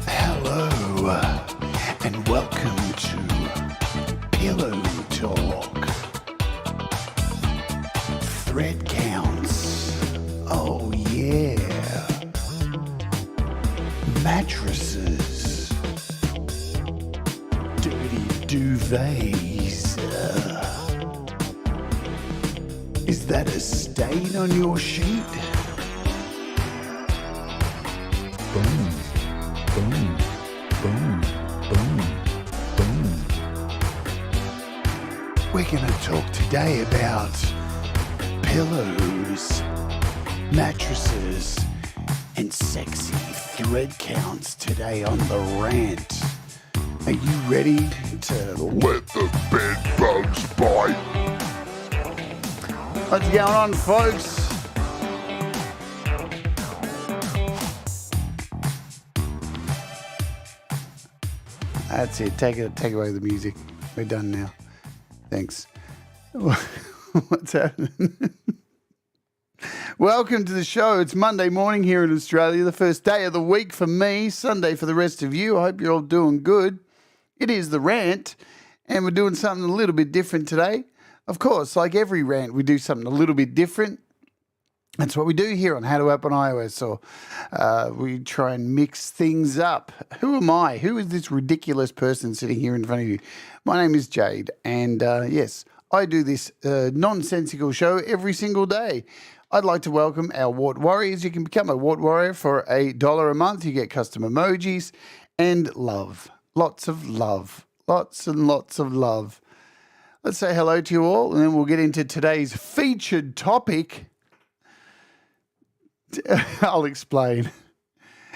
Hello, and welcome to Pillow Talk. Thread counts. Oh yeah. Mattresses. Dirty duvets. Is that a stain on your sheet? Boom. Boom, boom, boom, boom. We're going to talk today about pillows, mattresses, and sexy thread counts today on the Rant. Are you ready to let the bed bugs bite? What's going on, folks? That's it. Take away the music. We're done now. Thanks. What's happening? Welcome to the show. It's Monday morning here in Australia, the first day of the week for me, Sunday for the rest of you. I hope you're all doing good. It is the Rant, and we're doing something a little bit different today. Of course, like every rant, we do something a little bit different. That's what we do here on How to App on iOS, or we try and mix things up. Who am I? Who is this ridiculous person sitting here in front of you? My name is Jade, and yes, I do this nonsensical show every single day. I'd like to welcome our Wart Warriors. You can become a Wart Warrior for $1 a month. You get custom emojis and love. Lots of love. Lots and lots of love. Let's say hello to you all, and then we'll get into today's featured topic. I'll explain.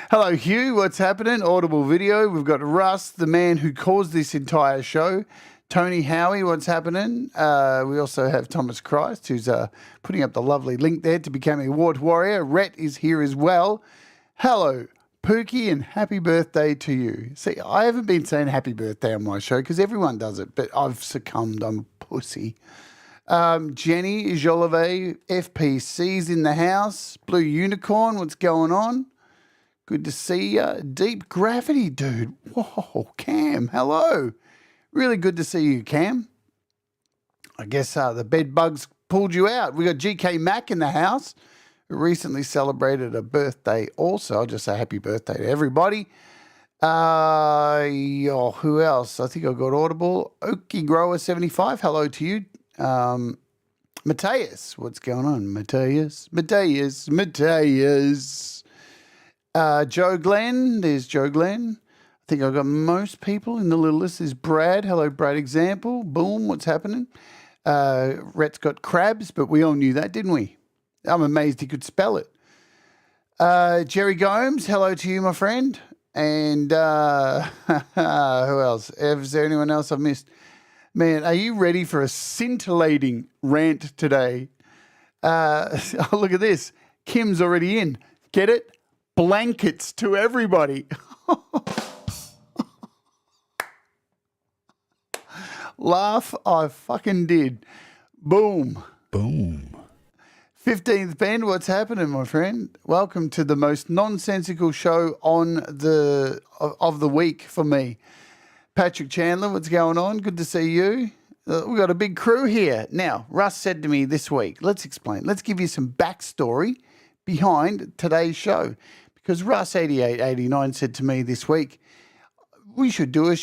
Hello, Hugh. What's happening? Audible video. We've got Russ, the man who caused this entire show. Tony Howie, what's happening? We also have Thomas Christ, who's putting up the lovely link there to become a Wart Warrior. Rhett is here as well. Hello, Pookie, and happy birthday to you. See, I haven't been saying happy birthday on my show because everyone does it, but I've succumbed. I'm a pussy. Jenny Jolove, FPC's in the house. Blue Unicorn, what's going on? Good to see you. Deep Gravity, dude. Whoa, Cam, hello. Really good to see you, Cam. I guess the bed bugs pulled you out. We got GK Mac in the house, who recently celebrated a birthday also. I'll just say happy birthday to everybody. Who else? I think I got Audible. Okie Grower 75, hello to you. Mateus, what's going on? Mateus. Joe Glenn, there's Joe Glenn. I think I've got most people in the little list. There's Brad. Hello, Brad Example. Boom, what's happening? Rhett's got crabs, but we all knew that, didn't we? I'm amazed he could spell it. Jerry Gomes, hello to you, my friend. And who else? Is there anyone else I've missed? Man, are you ready for a scintillating rant today? Look at this. Kim's already in. Get it? Blankets to everybody. Laugh, I fucking did. Boom. Boom. 15th Bend, what's happening, my friend? Welcome to the most nonsensical show of the week for me. Patrick Chandler, what's going on? Good to see you. We've got a big crew here. Now, Russ said to me this week, let's explain. Let's give you some backstory behind today's show. Because Russ8889 said to me this week, you should do a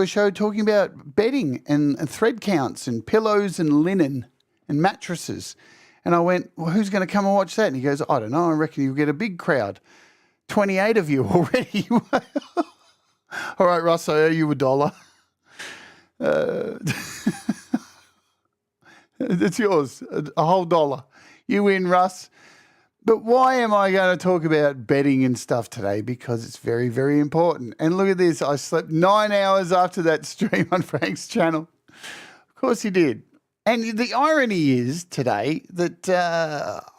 show talking about bedding and thread counts and pillows and linen and mattresses. And I went, well, who's going to come and watch that? And he goes, I don't know. I reckon you'll get a big crowd. 28 of you already. All right, Russ, I owe you $1. It's yours, a whole $1. You win, Russ. But why am I going to talk about bedding and stuff today? Because it's very, very important. And look at this. I slept 9 hours after that stream on Frank's channel. Of course he did. And the irony is today that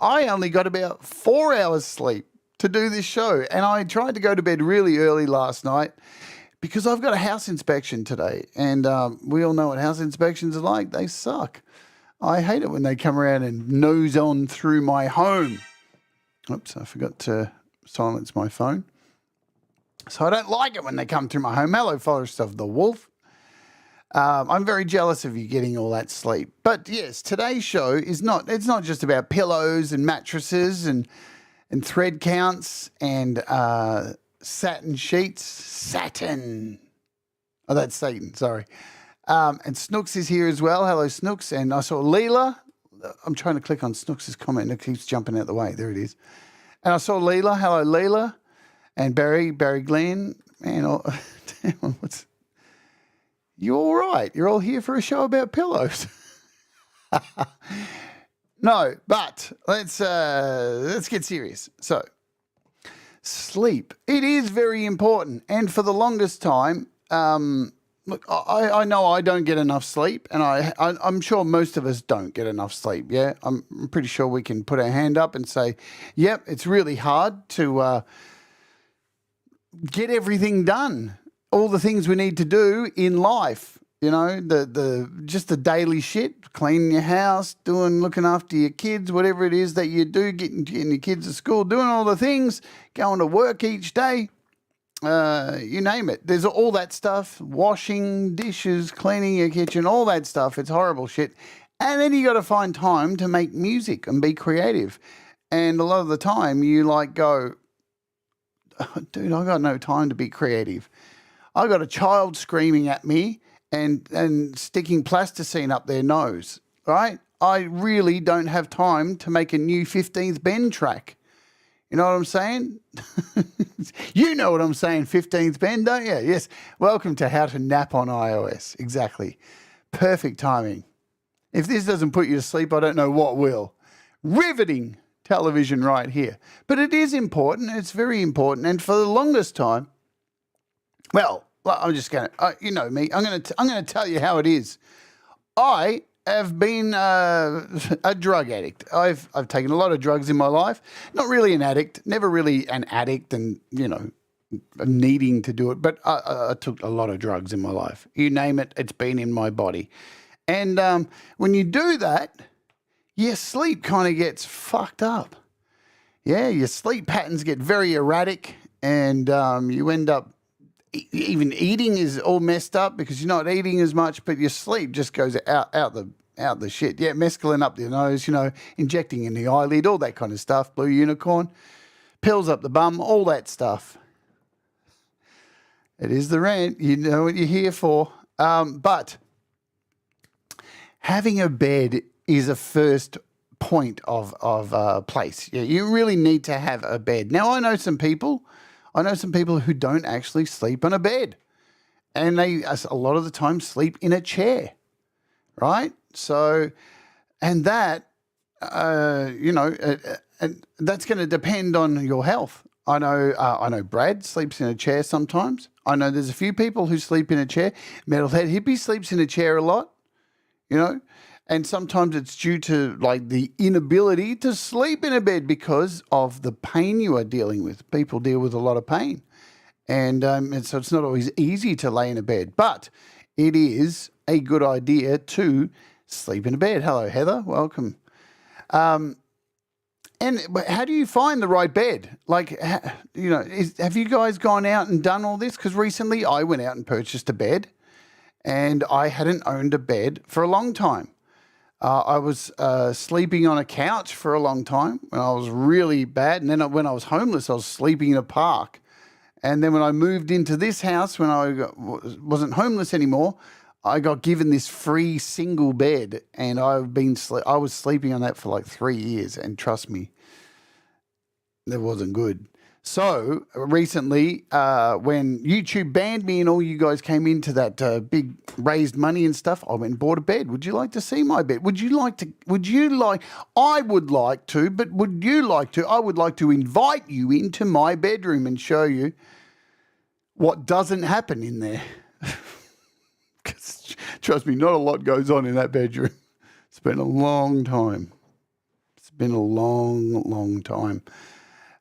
I only got about 4 hours sleep to do this show. And I tried to go to bed really early last night because I've got a house inspection today, and we all know what house inspections are like. They suck. I hate it when they come around and nose on through my home. Oops, I forgot to silence my phone. So I don't like it when they come through my home. Hello, Forest of the Wolf. I'm very jealous of you getting all that sleep. But yes, today's show is it's not just about pillows and mattresses and thread counts and satin sheets. Satin. Oh, that's Satan, sorry. And Snooks is here as well. Hello, Snooks. And I saw Leela. I'm trying to click on Snooks' comment and it keeps jumping out the way. There it is. And I saw Leela. Hello, Leela. And Barry Glenn. Man, damn, you're all right. You're all here for a show about pillows. No, but let's get serious. So, sleep. It is very important. And for the longest time, look, I know I don't get enough sleep, and I'm sure most of us don't get enough sleep, yeah? I'm pretty sure we can put our hand up and say, yep, it's really hard to get everything done, all the things we need to do in life, you know, just the daily shit, cleaning your house, looking after your kids, whatever it is that you do, getting your kids to school, doing all the things, going to work each day. You name it. There's all that stuff, washing dishes, cleaning your kitchen, all that stuff. It's horrible shit. And then you got to find time to make music and be creative. And a lot of the time you go, oh, dude, I got no time to be creative. I got a child screaming at me and sticking plasticine up their nose, right? I really don't have time to make a new 15th bend track. You know what I'm saying? You know what I'm saying, 15th bend, don't you? Yes. Welcome to How to Nap on iOS. Exactly. Perfect timing. If this doesn't put you to sleep, I don't know what will. Riveting television right here. But it is important. It's very important. And for the longest time, well, I'm just going to, you know me, I'm going to tell you how it is. I have been a drug addict. I've taken a lot of drugs in my life. Not really an addict, never really an addict and, you know, needing to do it. But I took a lot of drugs in my life. You name it, it's been in my body. And when you do that, your sleep kind of gets fucked up. Yeah, your sleep patterns get very erratic and you end up even eating is all messed up because you're not eating as much, but your sleep just goes out the shit. Yeah, mescaline up the nose, you know, injecting in the eyelid, all that kind of stuff. Blue unicorn, pills up the bum, all that stuff. It is the rant. You know what you're here for. But having a bed is a first point of place. Yeah, you really need to have a bed. Now, I know some people who don't actually sleep on a bed, and they a lot of the time sleep in a chair, right? So, and that, you know, and that's going to depend on your health. I know Brad sleeps in a chair sometimes. I know there's a few people who sleep in a chair. Metalhead Hippie sleeps in a chair a lot, you know, and sometimes it's due to like the inability to sleep in a bed because of the pain you are dealing with. People deal with a lot of pain. And so it's not always easy to lay in a bed, but it is a good idea to sleep in a bed. Hello, Heather. Welcome. And how do you find the right bed? Like, you know, have you guys gone out and done all this? Because recently I went out and purchased a bed and I hadn't owned a bed for a long time. I was sleeping on a couch for a long time when I was really bad. And then when I was homeless, I was sleeping in a park. And then when I moved into this house, when I wasn't homeless anymore, I got given this free single bed. And I was sleeping on that for like 3 years. And trust me, that wasn't good. So recently, when YouTube banned me and all you guys came into that big raised money and stuff, I went and bought a bed. Would you like to see my bed? I would like to, but would you like to? I would like to invite you into my bedroom and show you what doesn't happen in there. 'Cause, trust me, not a lot goes on in that bedroom. It's been a long time. It's been a long, long time.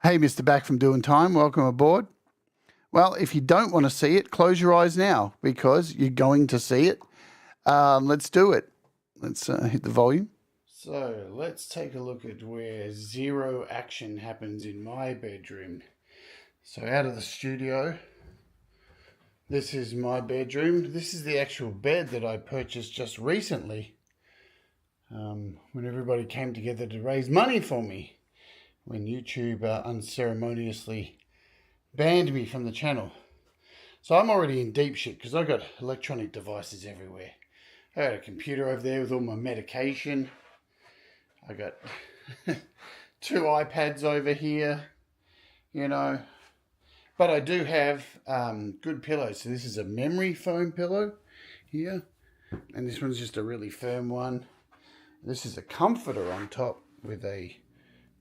Hey, Mr. Back from Doing Time, welcome aboard. Well, if you don't want to see it, close your eyes now because you're going to see it. Let's do it. Let's hit the volume. So let's take a look at where zero action happens in my bedroom. So out of the studio, this is my bedroom. This is the actual bed that I purchased just recently when everybody came together to raise money for me when YouTube unceremoniously banned me from the channel. So I'm already in deep shit because I've got electronic devices everywhere. I got a computer over there with all my medication. I got 2 iPads over here, you know. But I do have good pillows. So this is a memory foam pillow here. And this one's just a really firm one. This is a comforter on top with a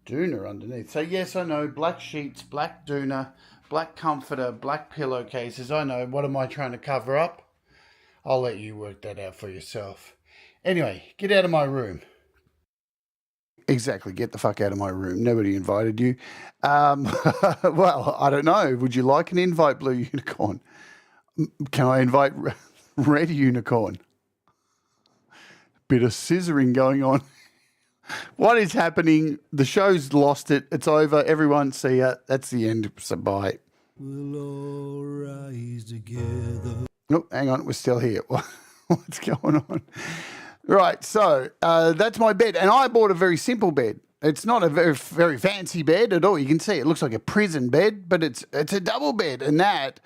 doona underneath. So yes, I know, black sheets, black doona, black comforter, black pillowcases. I know, what am I trying to cover up? I'll let you work that out for yourself. Anyway, get out of my room. Exactly, get the fuck out of my room. Nobody invited you. Well, I don't know. Would you like an invite, Blue Unicorn? Can I invite Red Unicorn? Bit of scissoring going on. What is happening? The show's lost it. It's over. Everyone see ya. That's the end. So bye. We'll all rise together. Oh, hang on. We're still here. What's going on? Right. So that's my bed. And I bought a very simple bed. It's not a very fancy bed at all. You can see it looks like a prison bed, but it's a double bed. And that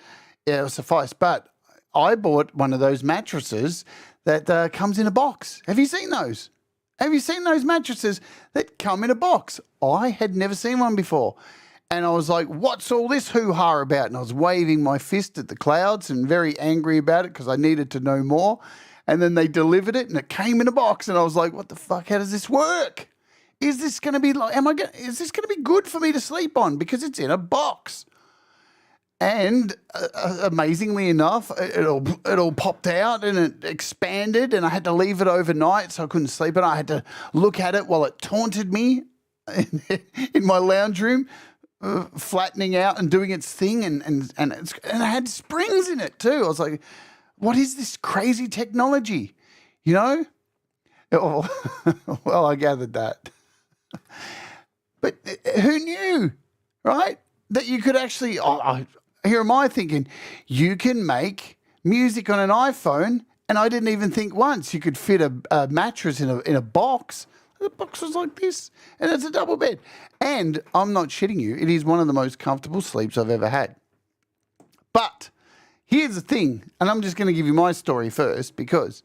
will suffice. But I bought one of those mattresses that comes in a box. Have you seen those? Have you seen those mattresses that come in a box? I had never seen one before. And I was like, what's all this hoo-ha about? And I was waving my fist at the clouds and very angry about it because I needed to know more. And then they delivered it and it came in a box. And I was like, what the fuck? How does this work? Is this going to be like, is this going to be good for me to sleep on? Because it's in a box. And amazingly enough, it all popped out and it expanded and I had to leave it overnight so I couldn't sleep. And I had to look at it while it taunted me in my lounge room, flattening out and doing its thing. And it had springs in it too. I was like, what is this crazy technology? You know? Well, I gathered that. But who knew, right? That you could actually... Here am I thinking, you can make music on an iPhone, and I didn't even think once you could fit a mattress in a box. The box was like this, and it's a double bed. And I'm not shitting you, it is one of the most comfortable sleeps I've ever had. But here's the thing, and I'm just going to give you my story first, because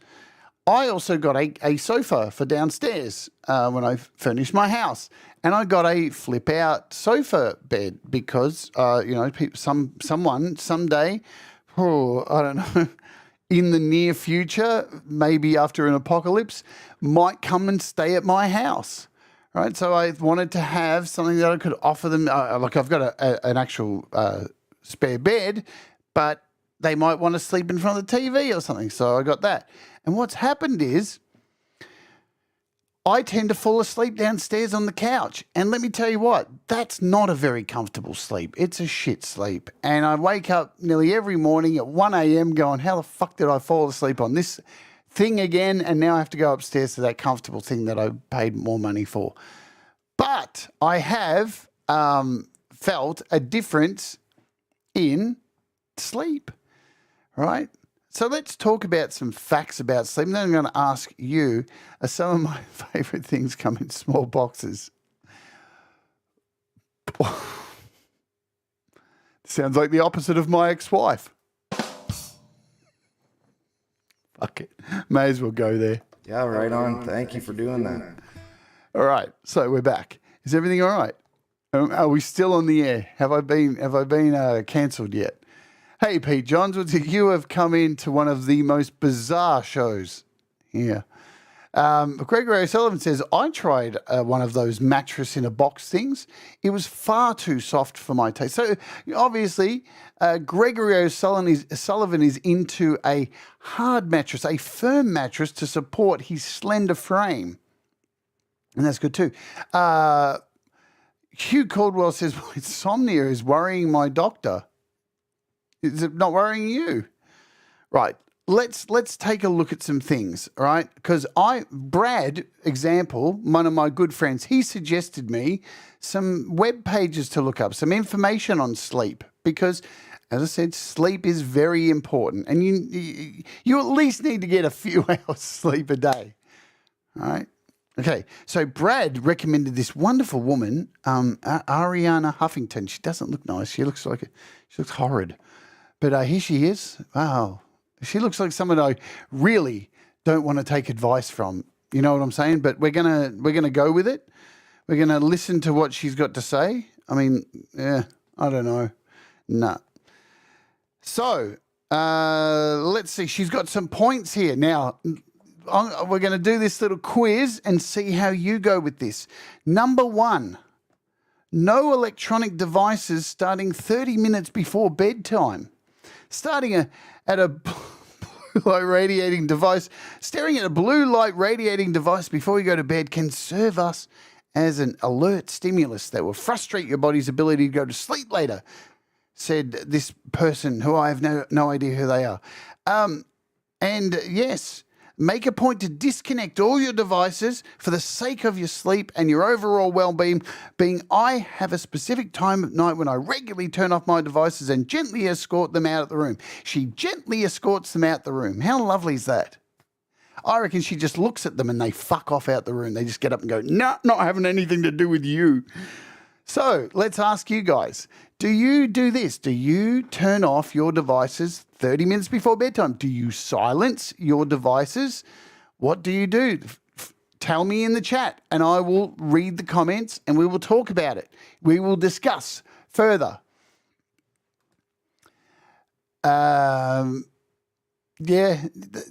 I also got a sofa for downstairs when I furnished my house. And I got a flip-out sofa bed because, someone someday, I don't know, in the near future, maybe after an apocalypse, might come and stay at my house, right? So I wanted to have something that I could offer them. Like I've got an actual spare bed, but they might want to sleep in front of the TV or something. So I got that. And what's happened is, I tend to fall asleep downstairs on the couch. And let me tell you what, that's not a very comfortable sleep. It's a shit sleep. And I wake up nearly every morning at 1 a.m. going, how the fuck did I fall asleep on this thing again? And now I have to go upstairs to that comfortable thing that I paid more money for. But I have felt a difference in sleep, right? So let's talk about some facts about sleep. And then I'm going to ask you, some of my favourite things come in small boxes. Sounds like the opposite of my ex-wife. Fuck it. May as well go there. Yeah, right on. Thank you for doing that. All right. So we're back. Is everything all right? Are we still on the air? Have I been cancelled yet? Hey, Pete Johns, you have come into one of the most bizarre shows here. Gregory O'Sullivan says, I tried one of those mattress in a box things. It was far too soft for my taste. So obviously, Gregory O'Sullivan is into a hard mattress, a firm mattress to support his slender frame. And that's good too. Hugh Caldwell says, well, insomnia is worrying my doctor. Is it not worrying you? Right. Let's take a look at some things, all right? Because Brad, example, one of my good friends, he suggested me some web pages to look up, some information on sleep, because, as I said, sleep is very important, and you at least need to get a few hours sleep a day, all right? Okay, so Brad recommended this wonderful woman, Ariana Huffington. She doesn't look nice. She looks horrid, but here she is. Wow. She looks like someone I really don't want to take advice from. You know what I'm saying? But we're gonna go with it. We're gonna listen to what she's got to say. I mean, yeah, I don't know. Nah. So let's see. She's got some points here. Now, we're going to do this little quiz and see how you go with this. Number 1, no electronic devices starting 30 minutes before bedtime. Staring at a blue light radiating device before you go to bed can serve us as an alert stimulus that will frustrate your body's ability to go to sleep later, said this person who I have no idea who they are. And yes, make a point to disconnect all your devices for the sake of your sleep and your overall well-being. I have a specific time of night when I regularly turn off my devices and gently escort them out of the room. She gently escorts them out the room. How lovely is that? I reckon she just looks at them and they fuck off out the room. They just get up and go, no, not having anything to do with you. So let's ask you guys, do you do this? Do you turn off your devices 30 minutes before bedtime? Do you silence your devices? What do you do? Tell me in the chat and I will read the comments and we will talk about it. We will discuss further. Yeah,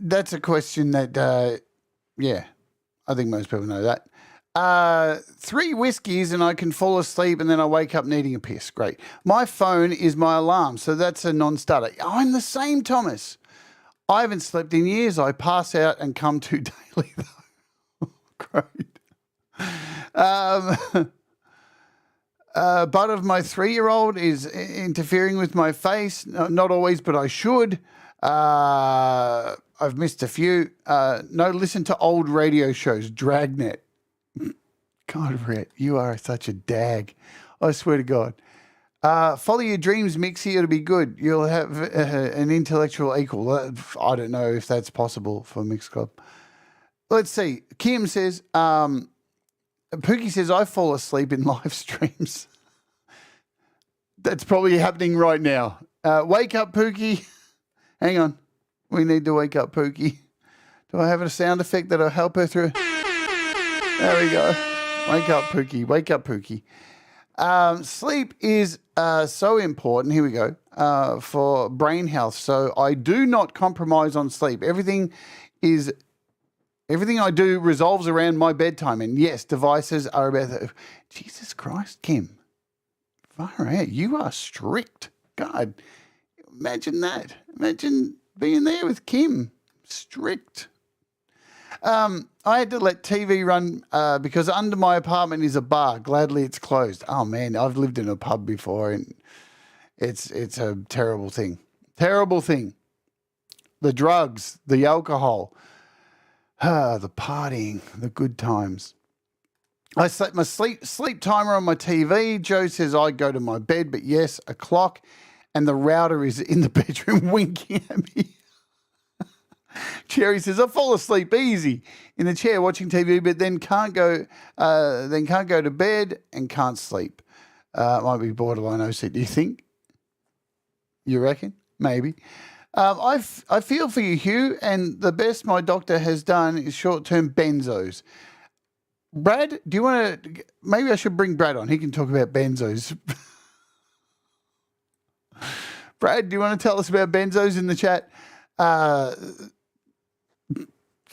that's a question that, I think most people know that. 3 whiskeys and I can fall asleep and then I wake up needing a piss. Great. My phone is my alarm, so that's a non-starter. I'm the same, Thomas. I haven't slept in years. I pass out and come to daily, though. Great. Butt of my 3-year-old is interfering with my face. No, not always, but I should. I've missed a few. No, listen to old radio shows. Dragnet. God, Rhett, you are such a dag. I swear to God. Follow your dreams, Mixie. It'll be good. You'll have an intellectual equal. I don't know if that's possible for Mix Club. Let's see. Kim says, Pookie says, I fall asleep in live streams. That's probably happening right now. Wake up, Pookie. Hang on. We need to wake up, Pookie. Do I have a sound effect that'll help her through? There we go. Wake up, Pookie. Wake up, Pookie. Sleep is so important. Here we go. For brain health. So I do not compromise on sleep. Everything I do revolves around my bedtime. And yes, devices are about Jesus Christ, Kim. Far out. You are strict. God, imagine that. Imagine being there with Kim. Strict. I had to let TV run because under my apartment is a bar. Gladly, it's closed. Oh man, I've lived in a pub before, and it's a terrible thing. Terrible thing. The drugs, the alcohol, the partying, the good times. I set my sleep timer on my TV. Joe says I go to my bed, but yes, a clock, and the router is in the bedroom winking at me. Cherry says, I fall asleep easy in the chair watching TV, but then can't go to bed and can't sleep. Might be borderline OCD. Do you think? You reckon? Maybe. I feel for you, Hugh, and the best my doctor has done is short-term benzos. Brad, do you want to? Maybe I should bring Brad on. He can talk about benzos. Brad, do you want to tell us about benzos in the chat?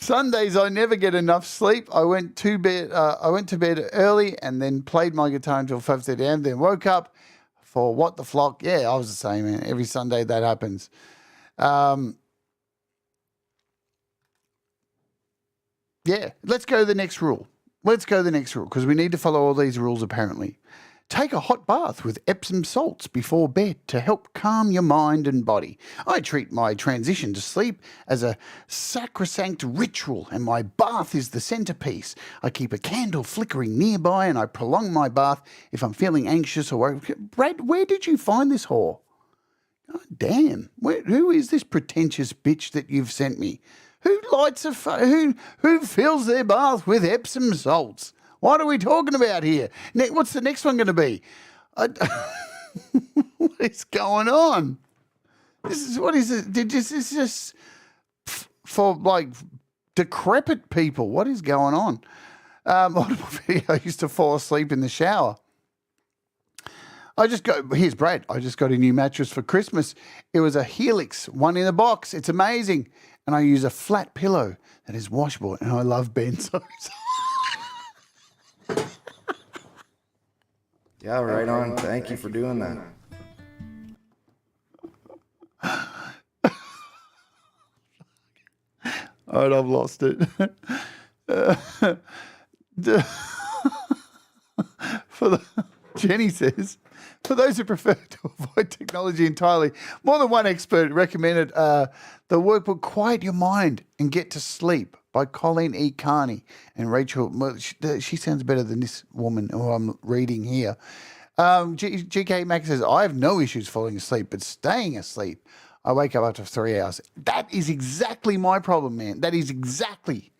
Sundays I never get enough sleep. I went to bed early and then played my guitar until 5:30 a.m. Then woke up for what the flock. Yeah, I was the same, man. Every Sunday that happens. Yeah, let's go to the next rule. Let's go to the next rule because we need to follow all these rules apparently. Take a hot bath with Epsom salts before bed to help calm your mind and body. I treat my transition to sleep as a sacrosanct ritual, and my bath is the centerpiece. I keep a candle flickering nearby, and I prolong my bath if I'm feeling anxious or worried. Brad, where did you find this whore? God damn. Who is this pretentious bitch that you've sent me? Who lights a who fills their bath with Epsom salts? What are we talking about here? What's the next one going to be? What is going on? What is it? This is just for like decrepit people. What is going on? I used to fall asleep in the shower. Here's Brad. I just got a new mattress for Christmas. It was a Helix, one in a box. It's amazing. And I use a flat pillow that is washable, and I love benzos. Yeah, right on. Thank you for doing that. All right, I've lost it. Jenny says, for those who prefer to avoid technology entirely, more than one expert recommended the workbook Quiet Your Mind and Get to Sleep by Colleen E. Carney and Rachel. She sounds better than this woman who I'm reading here. GK Max says, I have no issues falling asleep, but staying asleep, I wake up after 3 hours. That is exactly my problem, man. That is exactly.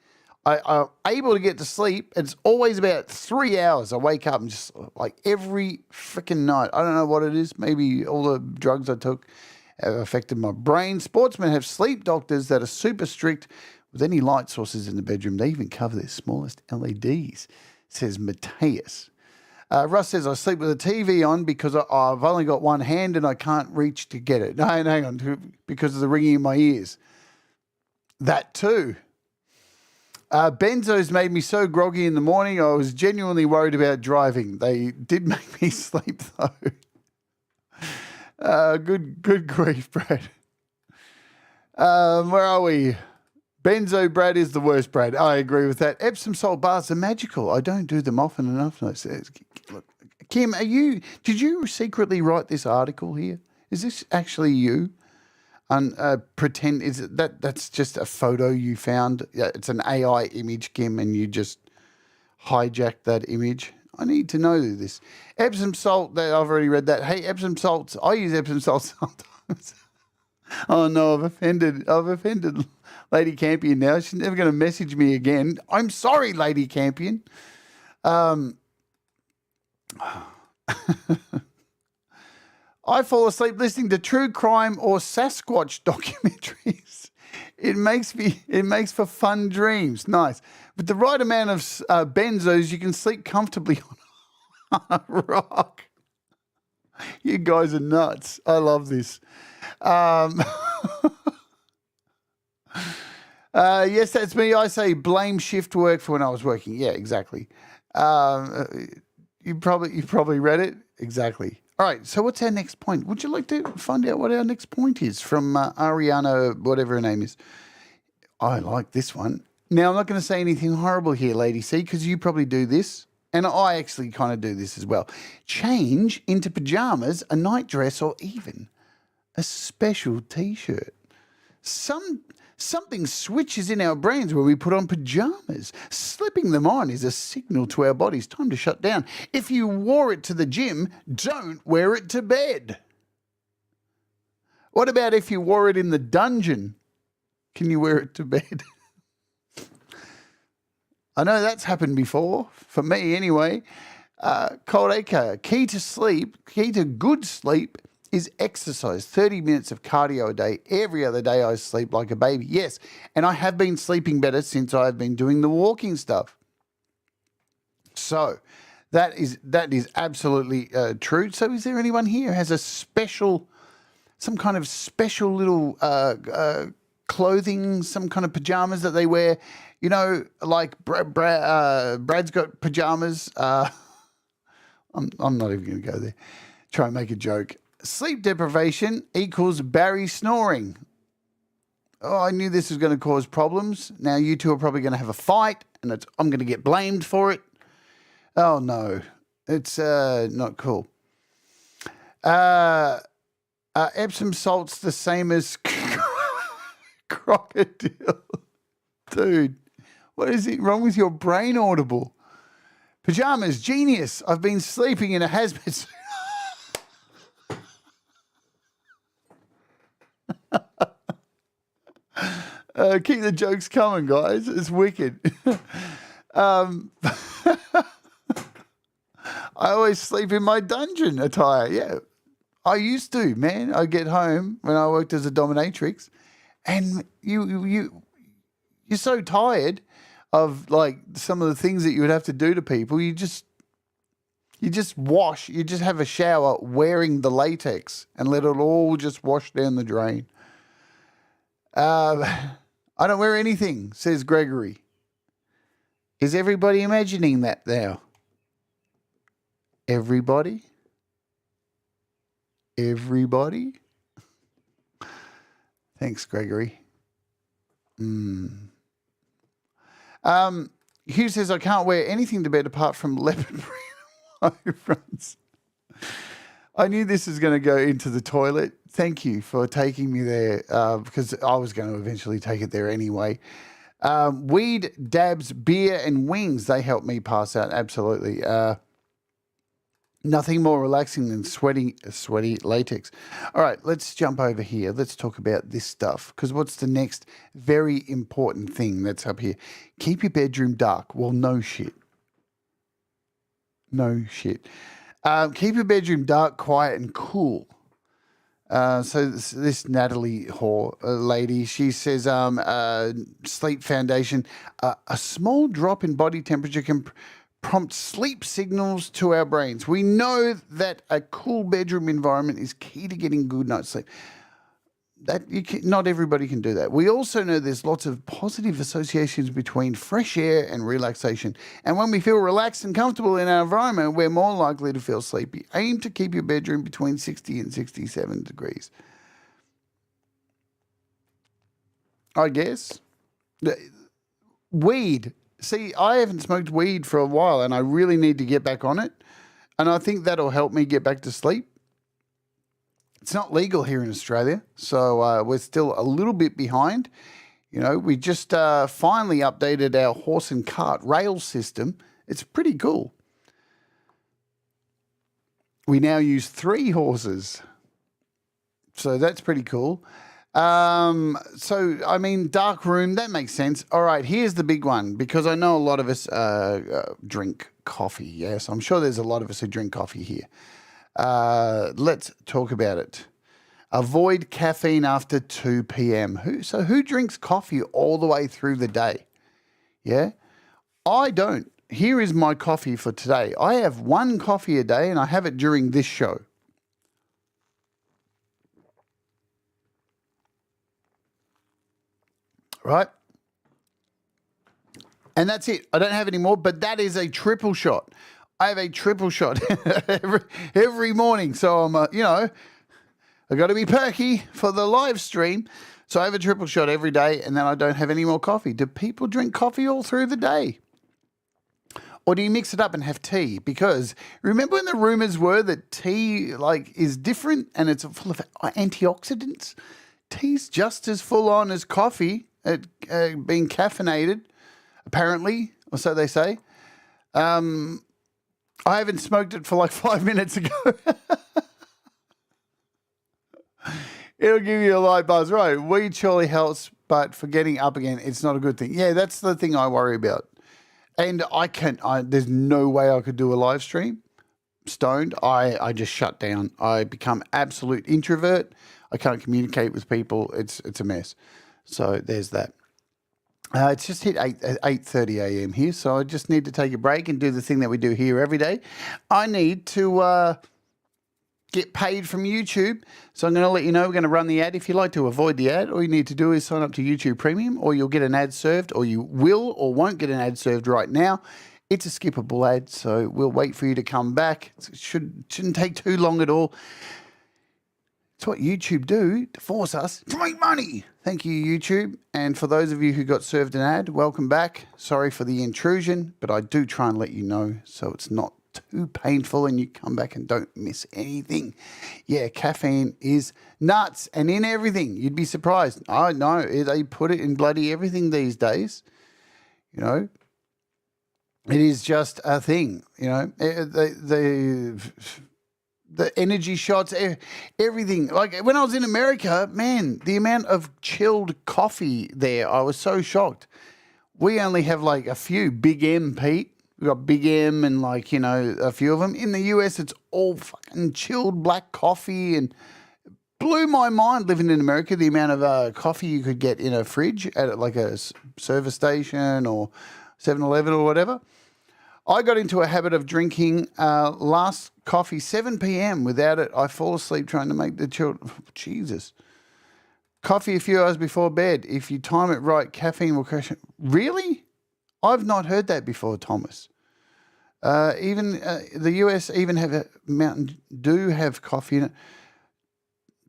I'm able to get to sleep. It's always about 3 hours. I wake up and just like every freaking night. I don't know what it is. Maybe all the drugs I took have affected my brain. Sportsmen have sleep doctors that are super strict with any light sources in the bedroom. They even cover their smallest LEDs, says Mateus. Russ says, I sleep with the TV on because I've only got one hand and I can't reach to get it. No, hang on, because of the ringing in my ears. That too. Benzos made me so groggy in the morning, I was genuinely worried about driving. They did make me sleep, though. Good grief, Brad. Where are we? Benzo Brad is the worst, Brad. I agree with that. Epsom salt baths are magical. I don't do them often enough. No, look, Kim, did you secretly write this article here? Is this actually you? Pretend that's just a photo you found. Yeah, it's an AI image, Kim, and you just hijacked that image. I need to know this. Epsom salt, I've already read that. Hey, Epsom salts, I use Epsom salts sometimes. Oh no, I've offended Lady Campion now. She's never going to message me again. I'm sorry, Lady Campion. I fall asleep listening to true crime or Sasquatch documentaries. It makes for fun dreams. Nice. With the right amount of benzos, you can sleep comfortably on a rock. You guys are nuts. I love this. Yes, that's me. I say blame shift work for when I was working. Yeah, exactly. You probably read it. Exactly. All right, so what's our next point? Would you like to find out what our next point is from Ariana, whatever her name is? I like this one. Now, I'm not going to say anything horrible here, Lady C, because you probably do this, and I actually kind of do this as well. Change into pajamas, a nightdress, or even a special T-shirt. Something switches in our brains when we put on pajamas. Slipping them on is a signal to our bodies time to shut down. If you wore it to the gym, don't wear it to bed. What about if you wore it in the dungeon? Can you wear it to bed? I know that's happened before, for me anyway. Cold Acre, key to good sleep is exercise. 30 minutes of cardio a day. Every other day I sleep like a baby. Yes, and I have been sleeping better since I've been doing the walking stuff. So that is absolutely true. So is there anyone here who has some kind of special little clothing, some kind of pajamas that they wear? You know, like Brad's got pajamas. I'm not even going to go there. Try and make a joke. Sleep deprivation equals Barry snoring. Oh, I knew this was going to cause problems. Now you two are probably going to have a fight, and I'm going to get blamed for it. Oh, no. It's not cool. Epsom salt's the same as crocodile. Dude, what is it wrong with your brain, Audible? Pajamas, genius. I've been sleeping in a hazmat suit. Keep the jokes coming, guys. It's wicked. I always sleep in my dungeon attire. Yeah, I used to, man. I get home when I worked as a dominatrix, and you're so tired of like some of the things that you would have to do to people. You just wash. You just have a shower wearing the latex and let it all just wash down the drain. I don't wear anything, says Gregory. Is everybody imagining that now? Everybody? Everybody? Thanks, Gregory. Hugh says, I can't wear anything to bed apart from leopard print fronts. I knew this was going to go into the toilet. Thank you for taking me there because I was going to eventually take it there anyway. Weed, dabs, beer, and wings, they help me pass out. Absolutely. Nothing more relaxing than sweaty latex. All right, let's jump over here. Let's talk about this stuff because what's the next very important thing that's up here? Keep your bedroom dark. Well, no shit. No shit. Keep your bedroom dark, quiet, and cool. So this Natalie Hoare lady, she says, Sleep Foundation, a small drop in body temperature can prompt sleep signals to our brains. We know that a cool bedroom environment is key to getting good night's sleep. Not everybody can do that. We also know there's lots of positive associations between fresh air and relaxation. And when we feel relaxed and comfortable in our environment, we're more likely to feel sleepy. Aim to keep your bedroom between 60 and 67 degrees. I guess. Weed. See, I haven't smoked weed for a while and I really need to get back on it. And I think that'll help me get back to sleep. It's not legal here in Australia, so we're still a little bit behind. You know, we just finally updated our horse and cart rail system. It's pretty cool. We now use 3 horses, so that's pretty cool. So, I mean, dark room, that makes sense. All right, here's the big one, because I know a lot of us drink coffee, yes. I'm sure there's a lot of us who drink coffee here. Let's talk about it. Avoid caffeine after 2 p.m. Who drinks coffee all the way through the day? Yeah? I don't. Here is my coffee for today. I have 1 coffee a day and I have it during this show. Right? And that's it. I don't have any more, but that is a triple shot. I have a triple shot every morning. So I'm, I got to be perky for the live stream. So I have a triple shot every day and then I don't have any more coffee. Do people drink coffee all through the day? Or do you mix it up and have tea? Because remember when the rumors were that tea is different and it's full of antioxidants? Tea's just as full on as coffee at being caffeinated, apparently, or so they say. I haven't smoked it for like 5 minutes ago. It'll give you a light buzz. Right, weed surely helps, but for getting up again, it's not a good thing. Yeah, that's the thing I worry about. And there's no way I could do a live stream stoned. I just shut down. I become absolute introvert. I can't communicate with people. It's a mess. So there's that. It's just hit 8:30 a.m. here, so I just need to take a break and do the thing that we do here every day. I need to get paid from YouTube, so I'm going to let you know we're going to run the ad. If you'd like to avoid the ad, all you need to do is sign up to YouTube Premium, or you'll get an ad served, or you will or won't get an ad served right now. It's a skippable ad, so we'll wait for you to come back. It shouldn't take too long at all. It's what YouTube do to force us to make money. Thank you, YouTube. And for those of you who got served an ad, welcome back. Sorry for the intrusion, but I do try and let you know so it's not too painful and you come back and don't miss anything. Yeah, caffeine is nuts and in everything. You'd be surprised. I know they put it in bloody everything these days. You know, it is just a thing. You know, the energy shots, everything. Like when I was in America, man, the amount of chilled coffee there, I was so shocked. We only have like a few. Big M, Pete. We've got Big M and like, you know, a few of them. In the US, it's all fucking chilled black coffee, and blew my mind living in America, the amount of coffee you could get in a fridge at like a service station or 7-Eleven or whatever. I got into a habit of drinking last coffee 7 p.m. Without it, I fall asleep trying to make the children. Jesus. Coffee a few hours before bed. If you time it right, caffeine will crash. Really? I've not heard that before, Thomas. Even the US even have a Mountain Dew have coffee in it.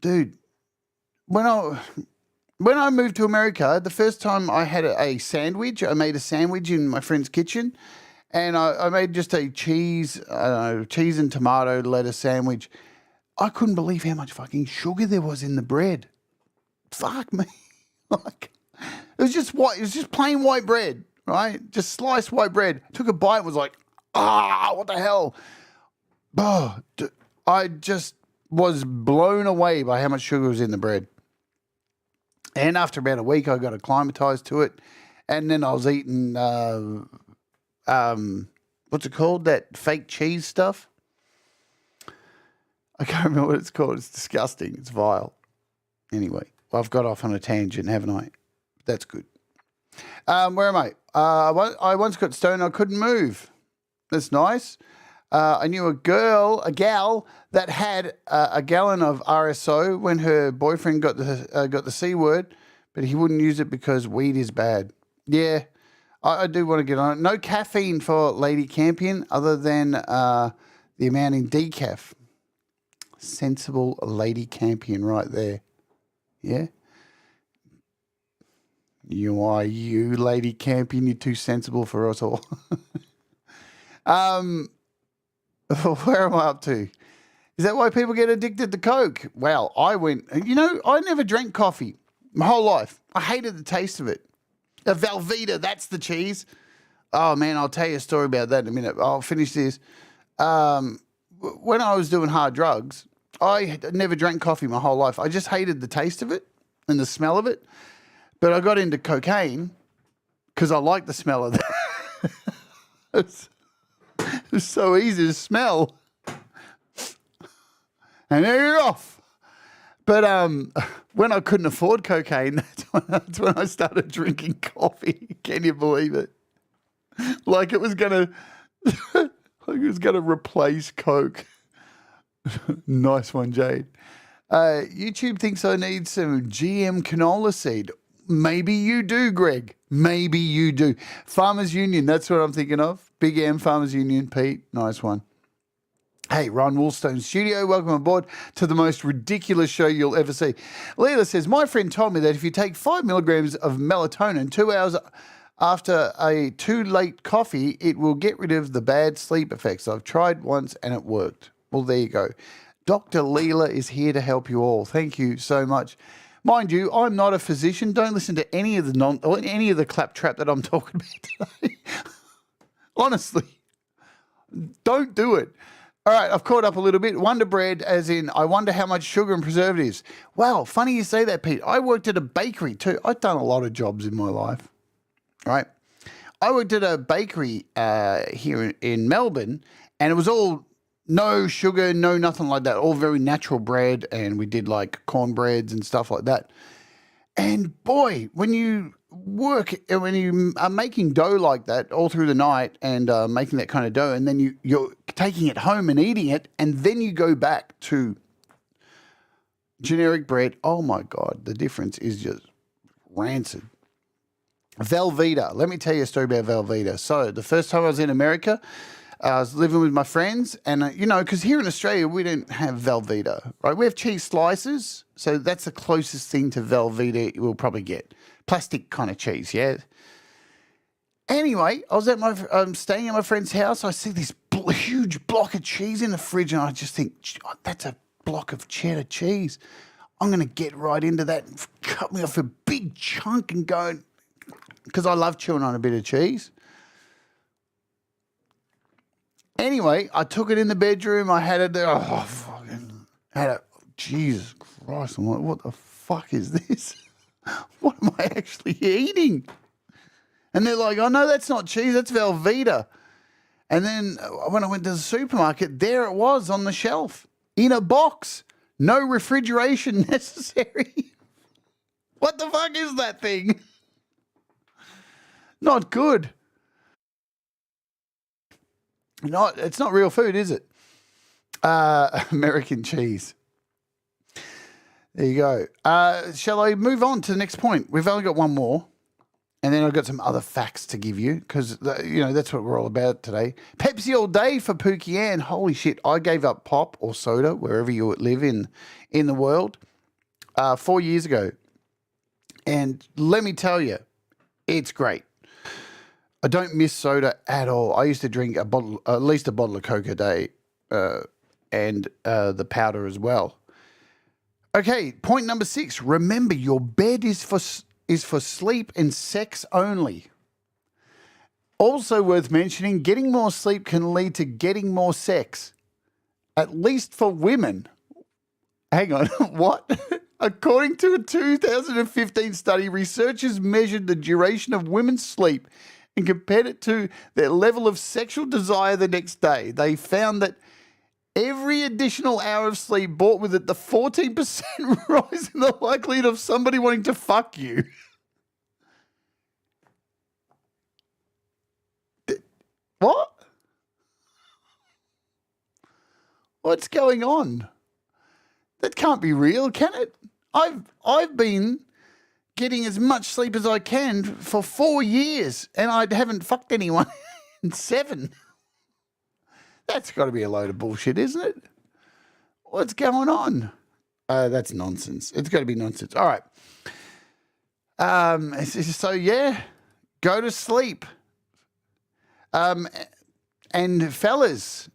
Dude, when I moved to America, the first time I had a sandwich, I made a sandwich in my friend's kitchen. And I made just a cheese and tomato lettuce sandwich. I couldn't believe how much fucking sugar there was in the bread. Fuck me. Like, it was just white. It was just plain white bread, right? Just sliced white bread. Took a bite and was like, what the hell? Oh, I just was blown away by how much sugar was in the bread. And after about a week, I got acclimatized to it. And then I was eating... what's it called? That fake cheese stuff? I can't remember what it's called. It's disgusting. It's vile. Anyway, I've got off on a tangent, haven't I? That's good. Where am I? I once got stoned. I couldn't move. That's nice. I knew a gal that had a gallon of RSO when her boyfriend got the C word, but he wouldn't use it because weed is bad. Yeah. I do want to get on it. No caffeine for Lady Campion other than the amount in decaf. Sensible Lady Campion right there. Yeah? You, Lady Campion, you're too sensible for us all. Where am I up to? Is that why people get addicted to Coke? Well, I never drank coffee my whole life. I hated the taste of it. A Velveeta, that's the cheese. Oh, man, I'll tell you a story about that in a minute. I'll finish this. When I was doing hard drugs, I never drank coffee my whole life. I just hated the taste of it and the smell of it. But I got into cocaine because I liked the smell of that. It was so easy to smell. And there you're off. But when I couldn't afford cocaine, that's when I started drinking coffee. Can you believe it? Like it was gonna replace Coke. Nice one, Jade. YouTube thinks I need some GM canola seed. Maybe you do, Greg. Maybe you do. Farmers Union, that's what I'm thinking of. Big M, Farmers Union, Pete. Nice one. Hey, Ron Woolstone Studio, welcome aboard to the most ridiculous show you'll ever see. Leela says, my friend told me that if you take 5 milligrams of melatonin 2 hours after a too late coffee, it will get rid of the bad sleep effects. I've tried once and it worked. Well, there you go. Dr. Leela is here to help you all. Thank you so much. Mind you, I'm not a physician. Don't listen to any of the claptrap that I'm talking about today. Honestly, don't do it. All right, I've caught up a little bit. Wonder Bread, as in, I wonder how much sugar and preservatives. Wow, funny you say that, Pete. I worked at a bakery too. I've done a lot of jobs in my life, right? I worked at a bakery here in Melbourne, and it was all no sugar, no nothing like that, all very natural bread, and we did like cornbreads and stuff like that. And boy, when you are making dough like that all through the night and making that kind of dough, and then you're taking it home and eating it, and then you go back to generic bread. Oh my God, the difference is just rancid. Velveeta. Let me tell you a story about Velveeta. So the first time I was in America, I was living with my friends, and because here in Australia we don't have Velveeta, right? We have cheese slices, so that's the closest thing to Velveeta we'll probably get. Plastic kind of cheese, yeah. Anyway, I was at staying at my friend's house. I see this huge block of cheese in the fridge, and I just think, that's a block of cheddar cheese. I'm going to get right into that and cut me off a big chunk and go, because I love chewing on a bit of cheese. Anyway, I took it in the bedroom. I had it there. Oh, fucking had it. Jesus Christ. I'm like, what the fuck is this? What am I actually eating? And they're like, oh, no, that's not cheese. That's Velveeta. And then when I went to the supermarket, there it was on the shelf in a box. No refrigeration necessary. What the fuck is that thing? Not good. It's not real food, is it? American cheese. There you go. Shall I move on to the next point? We've only got one more. And then I've got some other facts to give you because, that's what we're all about today. Pepsi all day for Pookie Ann. Holy shit, I gave up pop or soda, wherever you live in the world, 4 years ago. And let me tell you, it's great. I don't miss soda at all. I used to drink at least a bottle of Coke a day and the powder as well. Okay, point number 6. Remember, your bed is for sleep and sex only. Also worth mentioning, getting more sleep can lead to getting more sex, at least for women. Hang on, what? According to a 2015 study, researchers measured the duration of women's sleep and compared it to their level of sexual desire the next day. They found that every additional hour of sleep brought with it the 14% rise in the likelihood of somebody wanting to fuck you. What? What's going on? That can't be real, can it? I've been getting as much sleep as I can for 4 years, and I haven't fucked anyone in 7. That's got to be a load of bullshit, isn't it? What's going on? That's nonsense. It's got to be nonsense. All right. So, yeah, go to sleep. And fellas,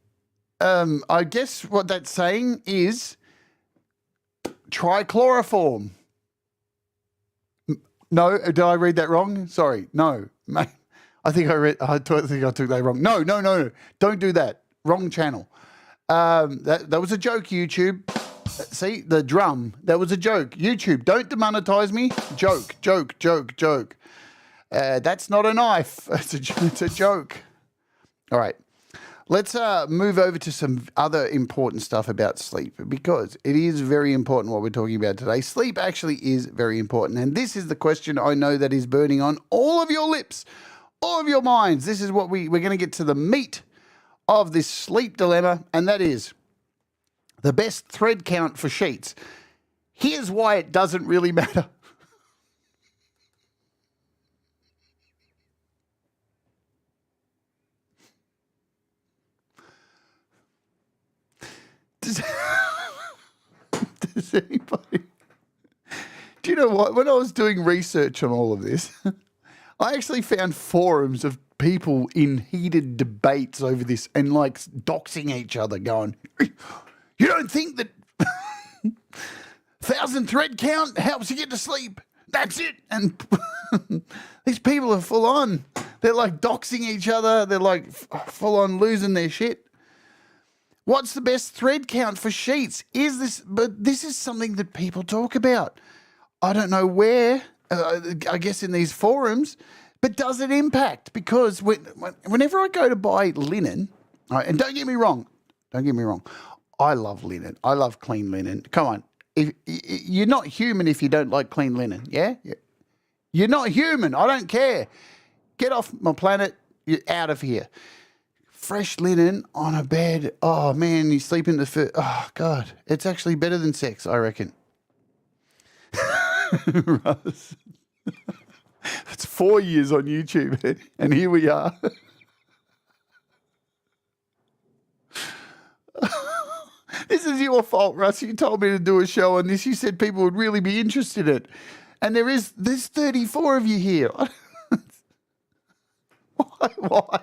I guess what that's saying is try chloroform. No, did I read that wrong? Sorry, no. I think I took that wrong. No. Don't do that. Wrong channel. That was a joke, YouTube. See, the drum. That was a joke. YouTube, don't demonetize me. Joke. That's not a knife. It's a joke. All right. Let's move over to some other important stuff about sleep, because it is very important what we're talking about today. Sleep actually is very important. And this is the question I know that is burning on all of your lips, all of your minds. This is what we're going to get to the meat of this sleep dilemma, and that is the best thread count for sheets. Here's why it doesn't really matter. Does anybody... Do you know what? When I was doing research on all of this, I actually found forums of people in heated debates over this and like doxing each other, going, you don't think that 1,000 thread count helps you get to sleep? That's it. And these people are full on. They're like doxing each other. They're like full on losing their shit. What's the best thread count for sheets? But this is something that people talk about. I don't know where, I guess in these forums, but does it impact? Because whenever I go to buy linen, right, and don't get me wrong, I love linen. I love clean linen. Come on. You're not human if you don't like clean linen, yeah? You're not human. I don't care. Get off my planet. You're out of here. Fresh linen on a bed. Oh, man, you sleep in the foot. Oh, God. It's actually better than sex, I reckon. Russ. It's 4 years on YouTube, and here we are. This is your fault, Russ. You told me to do a show on this. You said people would really be interested in it. And there's 34 of you here. Why?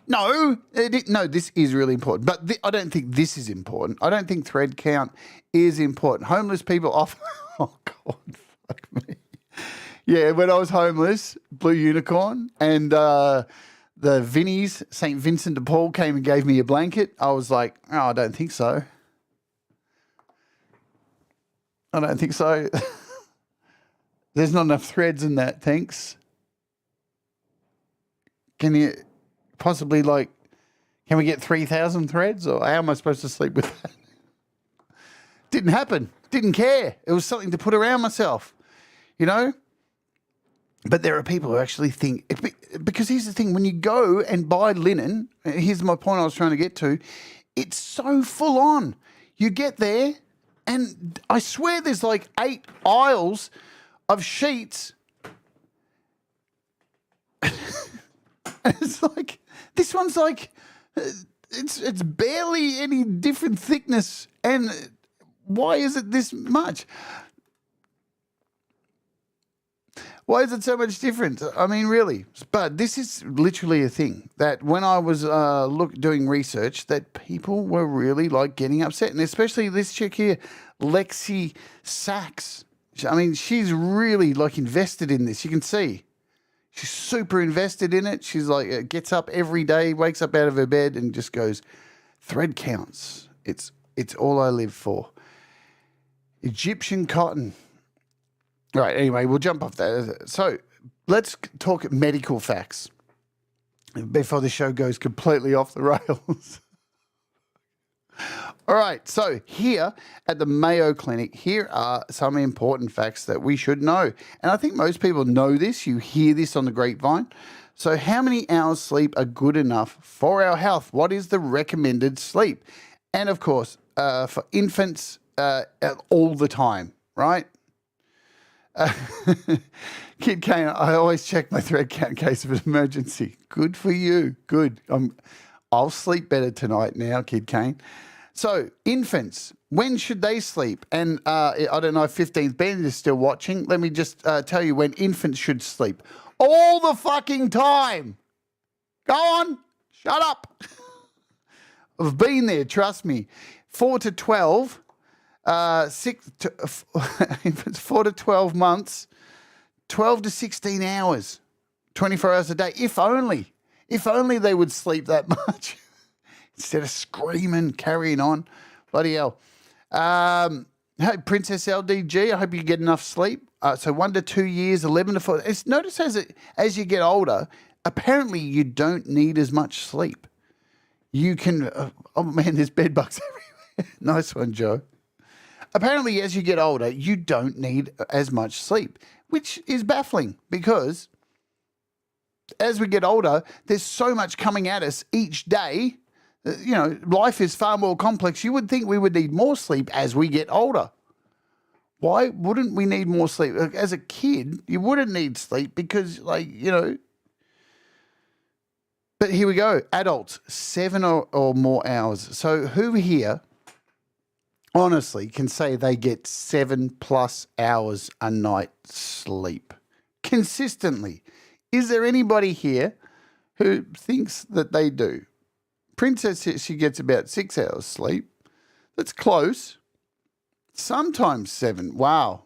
No, no, this is really important. But I don't think this is important. I don't think thread count is important. Homeless people often... Oh, God, fuck me. Yeah, when I was homeless, Blue Unicorn, and the Vinnies, St. Vincent de Paul, came and gave me a blanket. I was like, oh, I don't think so. I don't think so. There's not enough threads in that, thanks. Can you possibly, like, can we get 3,000 threads? Or how am I supposed to sleep with that? Didn't happen. Didn't care. It was something to put around myself, you know? But there are people who actually think, because here's the thing, when you go and buy linen, here's my point I was trying to get to, it's so full on. You get there, and I swear there's like 8 aisles of sheets. It's like, this one's like, it's barely any different thickness, and why is it this much? Why is it so much different? I mean, really. But this is literally a thing that when I was doing research, that people were really like getting upset, and especially this chick here, Lexi Sachs. I mean, she's really like invested in this. You can see she's super invested in it. She's like gets up every day, wakes up out of her bed, and just goes, "Thread counts. It's all I live for." Egyptian cotton. All right, anyway, we'll jump off that. So let's talk medical facts before the show goes completely off the rails. All right, so here at the Mayo Clinic, here are some important facts that we should know. And I think most people know this. You hear this on the grapevine. So how many hours sleep are good enough for our health? What is the recommended sleep? And, of course, for infants, all the time, right? Kid Kane, I always check my thread count in case of an emergency. Good for you. Good. I'll sleep better tonight now, Kid Kane. So, infants, when should they sleep? And I don't know if 15th Ben is still watching. Let me just tell you when infants should sleep. All the fucking time. Go on. Shut up. I've been there, trust me. 4 to 12. 4 to 12 months, 12 to 16 hours, 24 hours a day. If only they would sleep that much instead of screaming, carrying on. Bloody hell. Hey, Princess LDG, I hope you get enough sleep. So 1 to 2 years, 11 to 4. Notice as you get older, apparently you don't need as much sleep. You can, oh man, there's bed bugs everywhere. Nice one, Joe. Apparently, as you get older, you don't need as much sleep, which is baffling because as we get older, there's so much coming at us each day. You know, life is far more complex. You would think we would need more sleep as we get older. Why wouldn't we need more sleep? As a kid, you wouldn't need sleep because, like, you know. But here we go. Adults, 7 or more hours. So who here honestly can say they get 7+ hours a night sleep consistently? Is there anybody here who thinks that they do? Princess, she gets about 6 hours sleep. That's close. Sometimes 7. Wow.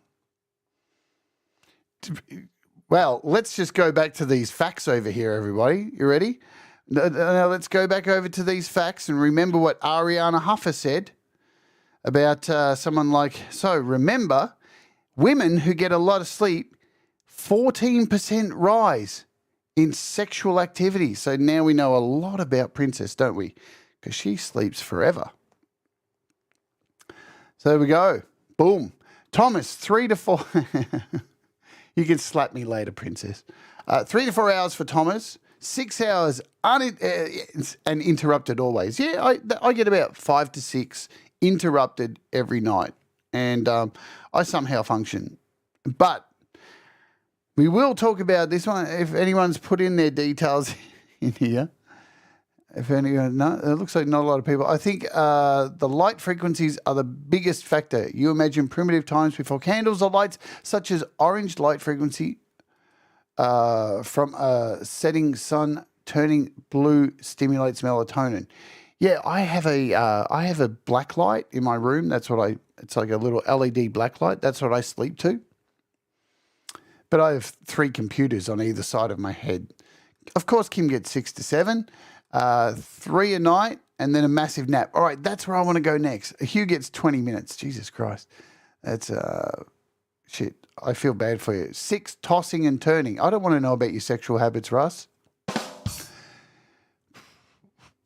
Well, let's just go back to these facts over here, everybody. You ready? Now let's go back over to these facts and remember what Ariana Huffer said about someone like, so remember, women who get a lot of sleep, 14% rise in sexual activity. So now we know a lot about Princess, don't we? Because she sleeps forever. So there we go. Boom. Thomas, 3 to 4. You can slap me later, Princess. 3 to 4 hours for Thomas. 6 hours and interrupted always. Yeah, I get about 5 to 6 interrupted every night, and I somehow function. But we will talk about this one if anyone's put in their details in here. If anyone, no, it looks like not a lot of people. I think the light frequencies are the biggest factor. You imagine primitive times before candles or lights, such as orange light frequency from a setting sun turning blue stimulates melatonin. Yeah, I have a black light in my room. It's like a little LED black light. That's what I sleep to. But I have 3 computers on either side of my head. Of course, Kim gets 6 to 7, 3 a night, and then a massive nap. All right, that's where I want to go next. Hugh gets 20 minutes. Jesus Christ. That's, shit. I feel bad for you. 6, tossing and turning. I don't want to know about your sexual habits, Russ.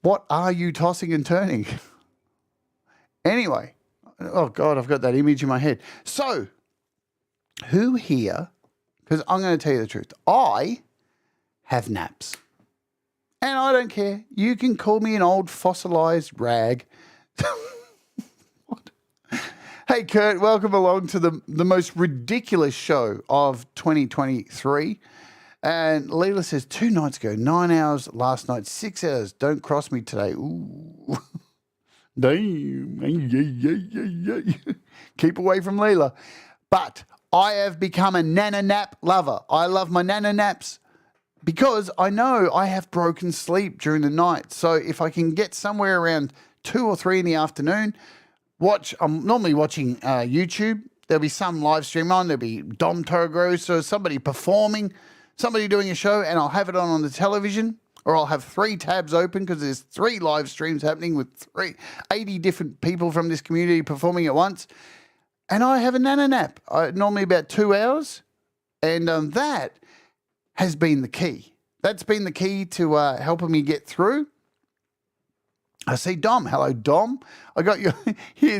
What are you tossing and turning? Anyway. Oh, God, I've got that image in my head. So, who here, because I'm going to tell you the truth, I have naps. And I don't care. You can call me an old fossilized rag. What? Hey, Kurt, welcome along to the most ridiculous show of 2023. And Leela says, 2 nights ago, 9 hours last night, 6 hours. Don't cross me today. Ooh. Damn. Keep away from Leela. But I have become a nana nap lover. I love my nana naps because I know I have broken sleep during the night. So if I can get somewhere around 2 or 3 in the afternoon, I'm normally watching YouTube. There'll be some live stream on. There'll be Dom Torgros or somebody performing, somebody doing a show, and I'll have it on the television, or I'll have 3 tabs open because there's 3 live streams happening with 80 different people from this community performing at once. And I have a nana nap, normally about 2 hours, and that has been the key. That's been the key to helping me get through. I see Dom. Hello, Dom. I got you.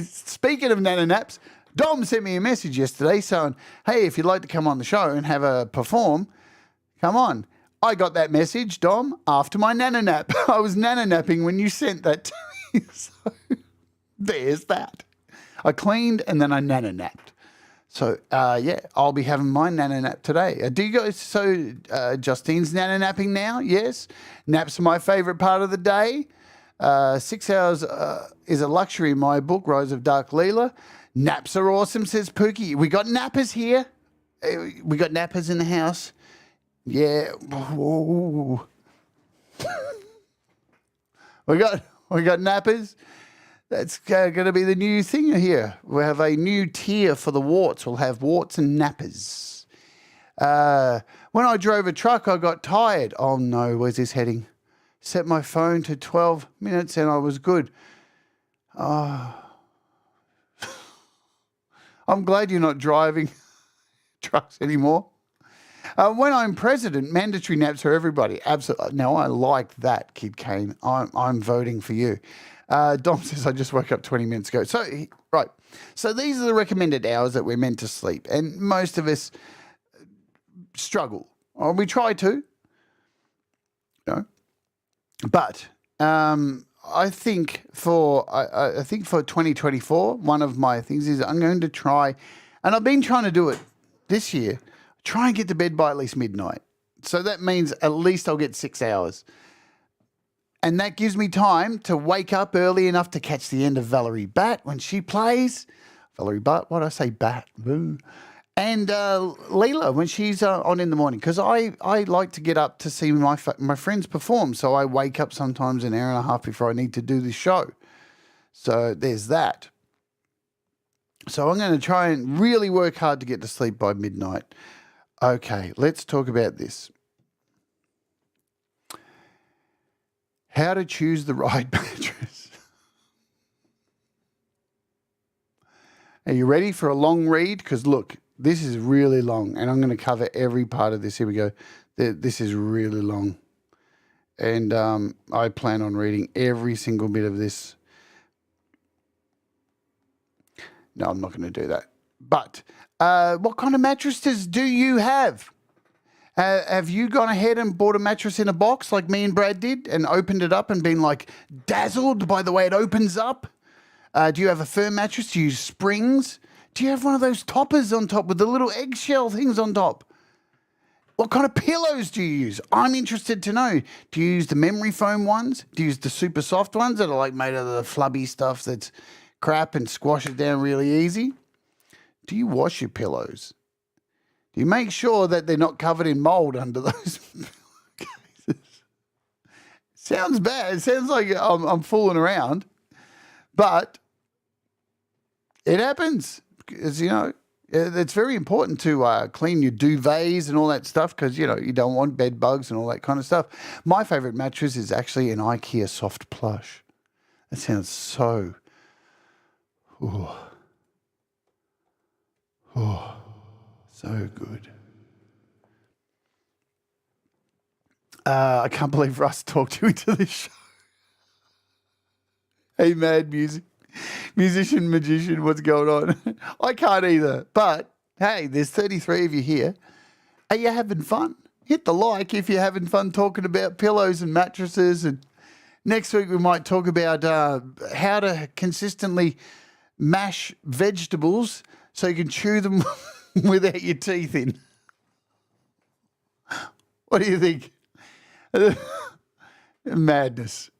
Speaking of nana naps, Dom sent me a message yesterday saying, hey, if you'd like to come on the show and have a perform, come on. I got that message, Dom, after my nana nap. I was nana napping when you sent that to me. So there's that. I cleaned and then I nana napped. So, yeah, I'll be having my nana nap today. Do you guys, so Justine's nana napping now? Yes. Naps are my favorite part of the day. 6 hours is a luxury in my book, Rise of Dark Leela. Naps are awesome, says Pookie. We got nappers here. We got nappers in the house. Yeah. Whoa. we got nappers. That's going to be the new thing here. We have a new tier for the warts. We'll have warts and nappers. When I drove a truck, I got tired. Oh, no. Where's this heading? Set my phone to 12 minutes and I was good. Oh. I'm glad you're not driving trucks anymore. When I'm president, mandatory naps for everybody. Absolutely. Now, I like that, Kid Kane. I'm voting for you. Dom says, I just woke up 20 minutes ago. So, right. So these are the recommended hours that we're meant to sleep. And most of us struggle. Or we try to. You know. But I think for 2024, one of my things is I'm going to try, and I've been trying to do it this year, try and get to bed by at least midnight. So that means at least I'll get 6 hours. And that gives me time to wake up early enough to catch the end of Valerie Bat when she plays. Valerie Bat, what did I say? Bat. Boo. And Leela when she's on in the morning. Because I like to get up to see my friends perform. So I wake up sometimes an hour and a half before I need to do this show. So there's that. So I'm going to try and really work hard to get to sleep by midnight. Okay, let's talk about this. How to choose the right mattress. Are you ready for a long read? Because look, this is really long, and I'm going to cover every part of this. Here we go. This is really long. And I plan on reading every single bit of this. No, I'm not going to do that. But what kind of mattresses do you have? Have you gone ahead and bought a mattress in a box like me and Brad did and opened it up and been like dazzled by the way it opens up? Do you have a firm mattress? Do you use springs? Do you have one of those toppers on top with the little eggshell things on top? What kind of pillows do you use? I'm interested to know. Do you use the memory foam ones? Do you use the super soft ones that are like made out of the flubby stuff that's crap and squashes down really easy? Do you wash your pillows? Do you make sure that they're not covered in mold under those cases? Sounds bad. It sounds like I'm fooling around, but it happens. Because, it's very important to clean your duvets and all that stuff because, you don't want bed bugs and all that kind of stuff. My favourite mattress is actually an IKEA soft plush. That sounds so... Ooh. Oh, so good. I can't believe Russ talked you into this show. Hey, mad musician, magician, what's going on? I can't either. But, hey, there's 33 of you here. Are you having fun? Hit the like if you're having fun talking about pillows and mattresses. And next week we might talk about how to consistently mash vegetables so you can chew them without your teeth in. What do you think? Madness.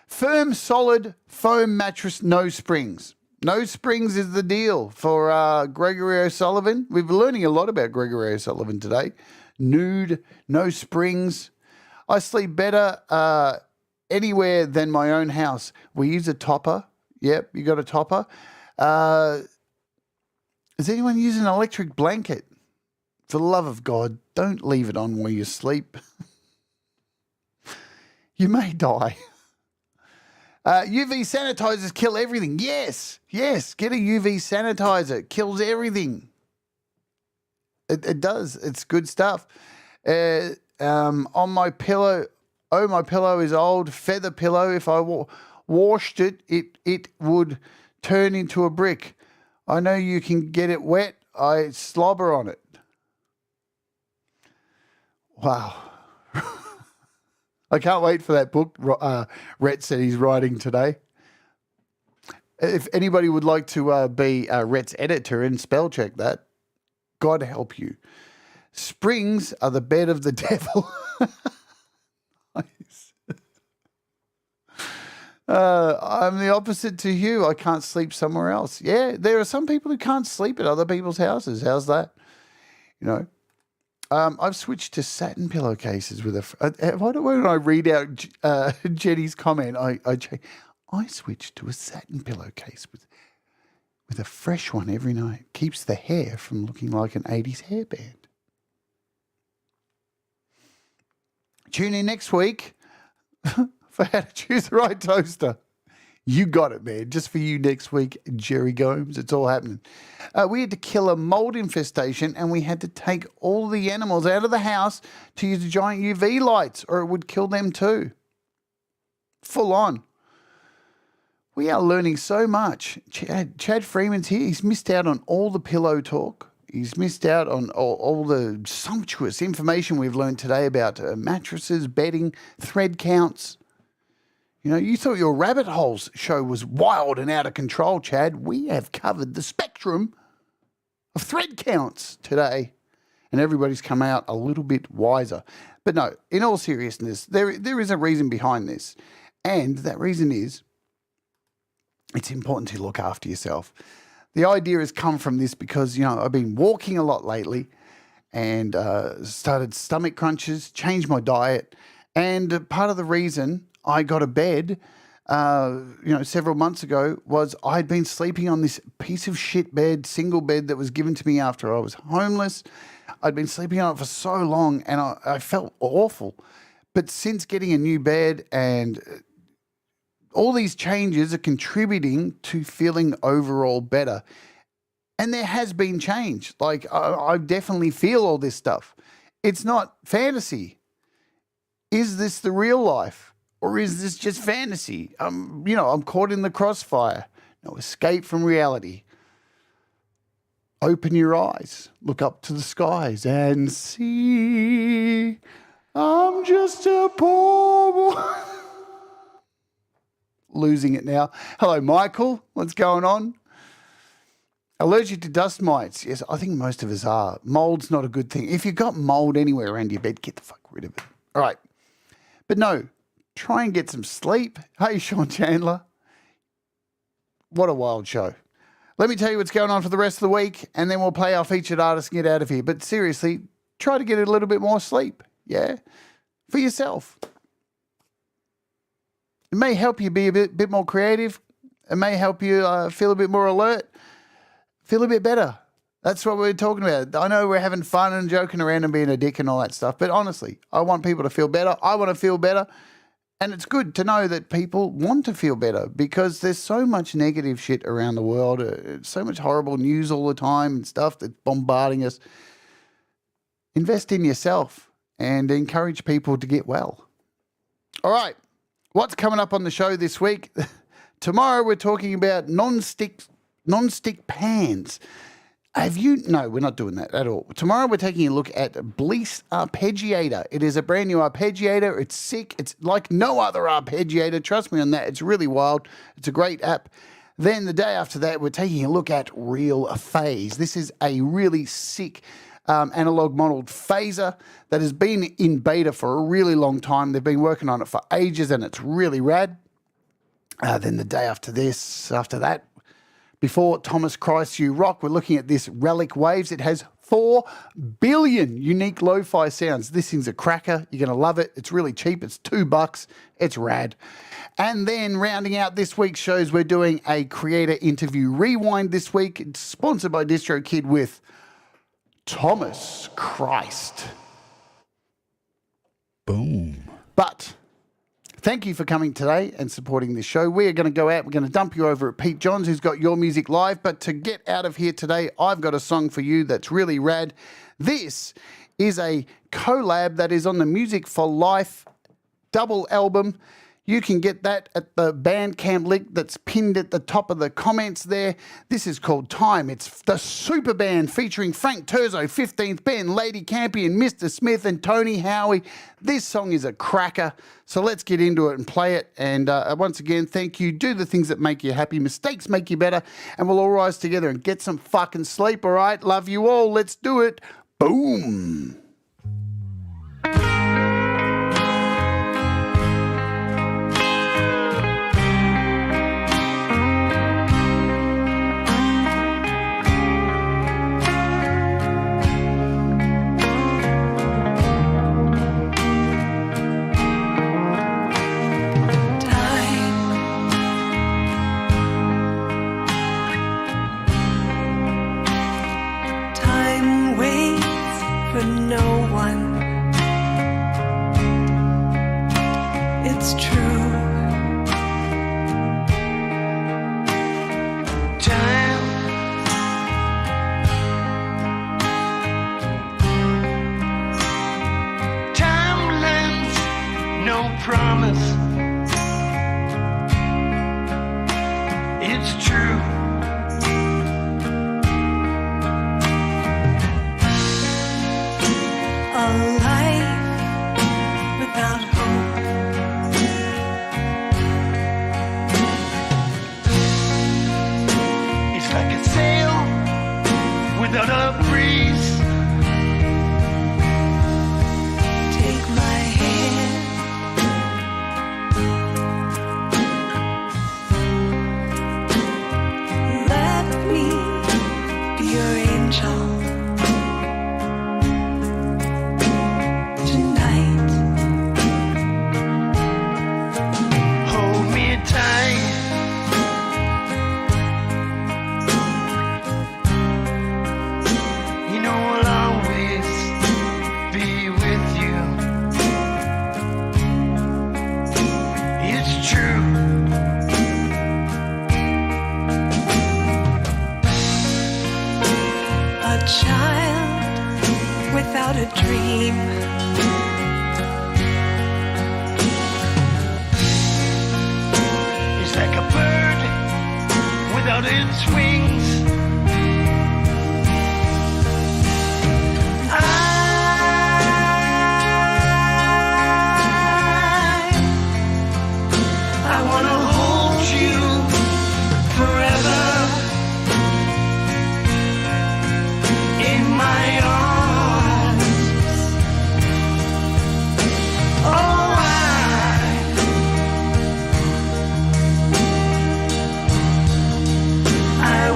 Firm, solid foam mattress, no springs. No springs is the deal for Gregory O'Sullivan. We've been learning a lot about Gregory O'Sullivan today. Nude, no springs. I sleep better anywhere than my own house. We use a topper. Yep, you got a topper. Does anyone use an electric blanket? For the love of God, don't leave it on while you sleep. You may die. UV sanitizers kill everything. Yes, get a UV sanitizer. It kills everything. It does. It's good stuff. On my pillow, my pillow is old. Feather pillow. If I washed it, it would turn into a brick. I know you can get it wet. I slobber on it. Wow. I can't wait for that book Rhett said he's writing today. If anybody would like to be Rhett's editor and spell check that, God help you. Springs are the bed of the devil. Nice. I'm the opposite to you. I can't sleep somewhere else. Yeah, there are some people who can't sleep at other people's houses. How's that? I've switched to satin pillowcases with when I read out Jenny's comment, I switched to a satin pillowcase with a fresh one every night. Keeps the hair from looking like an 80s hairband. Tune in next week for how to choose the right toaster. You got it, man. Just for you next week, Jerry Gomes. It's all happening. We had to kill a mold infestation and we had to take all the animals out of the house to use giant UV lights or it would kill them too. Full on. We are learning so much. Chad Freeman's here. He's missed out on all the pillow talk. He's missed out on all the sumptuous information we've learned today about mattresses, bedding, thread counts. You thought your rabbit holes show was wild and out of control, Chad. We have covered the spectrum of thread counts today, and everybody's come out a little bit wiser. But no, in all seriousness, there is a reason behind this, and that reason is it's important to look after yourself. The idea has come from this because, I've been walking a lot lately and started stomach crunches, changed my diet, and part of the reason I got a bed, several months ago was I'd been sleeping on this piece of shit bed, single bed that was given to me after I was homeless. I'd been sleeping on it for so long and I felt awful. But since getting a new bed and all these changes are contributing to feeling overall better. And there has been change. Like I definitely feel all this stuff. It's not fantasy. Is this the real life? Or is this just fantasy? I'm caught in the crossfire. No escape from reality. Open your eyes. Look up to the skies and see I'm just a poor boy. Losing it now. Hello, Michael. What's going on? Allergic to dust mites. Yes, I think most of us are. Mold's not a good thing. If you've got mold anywhere around your bed, get the fuck rid of it. All right. But no, try and get some sleep. Hey, Sean Chandler. What a wild show. Let me tell you what's going on for the rest of the week, and then we'll play our featured artist and get out of here. But seriously, try to get a little bit more sleep. Yeah? For yourself. It may help you be a bit more creative. It may help you feel a bit more alert, feel a bit better. That's what we're talking about. I know we're having fun and joking around and being a dick and all that stuff, but honestly, I want people to feel better. I want to feel better. And it's good to know that people want to feel better because there's so much negative shit around the world, so much horrible news all the time and stuff that's bombarding us. Invest in yourself and encourage people to get well. All right, what's coming up on the show this week? Tomorrow we're talking about non-stick pans. No, we're not doing that at all. Tomorrow we're taking a look at Bliss Arpeggiator. It is a brand new arpeggiator. It's sick. It's like no other arpeggiator. Trust me on that. It's really wild. It's a great app. Then the day after that, we're taking a look at Real Phase. This is a really sick analog modeled phaser that has been in beta for a really long time. They've been working on it for ages and it's really rad. Then the day after that, before Thomas Christ You Rock, we're looking at this Relic Waves. It has 4 billion unique lo-fi sounds. This thing's a cracker. You're going to love it. It's really cheap. It's $2. It's rad. And then rounding out this week's shows, we're doing a creator interview rewind this week. It's sponsored by DistroKid with Thomas Christ. Boom. But thank you for coming today and supporting this show. We are going to go out. We're going to dump you over at Pete Johns, who's got Your Music Live. But to get out of here today, I've got a song for you that's really rad. This is a collab that is on the Music for Life double album. You can get that at the Bandcamp link that's pinned at the top of the comments there. This is called Time. It's the Super Band featuring Frank Turzo, 15th Ben, Lady Campion, Mr. Smith, and Tony Howie. This song is a cracker, so let's get into it and play it. And once again, thank you. Do the things that make you happy. Mistakes make you better, and we'll all rise together and get some fucking sleep, all right? Love you all. Let's do it. Boom. I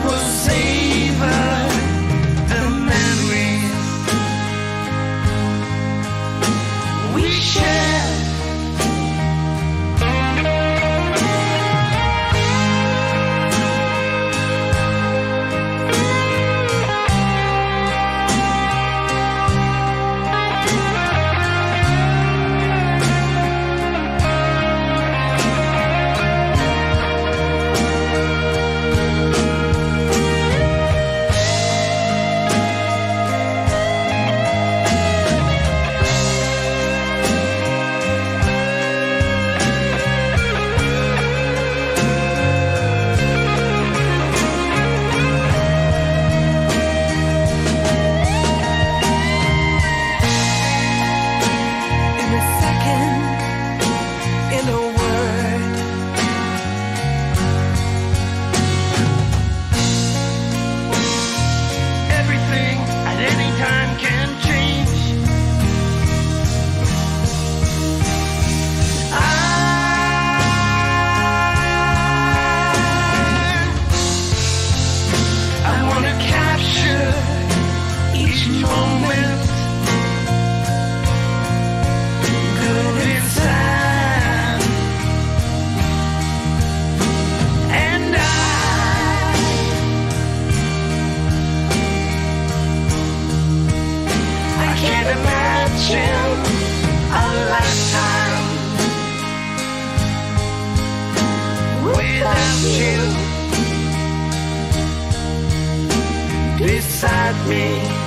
watching a lifetime without you beside me.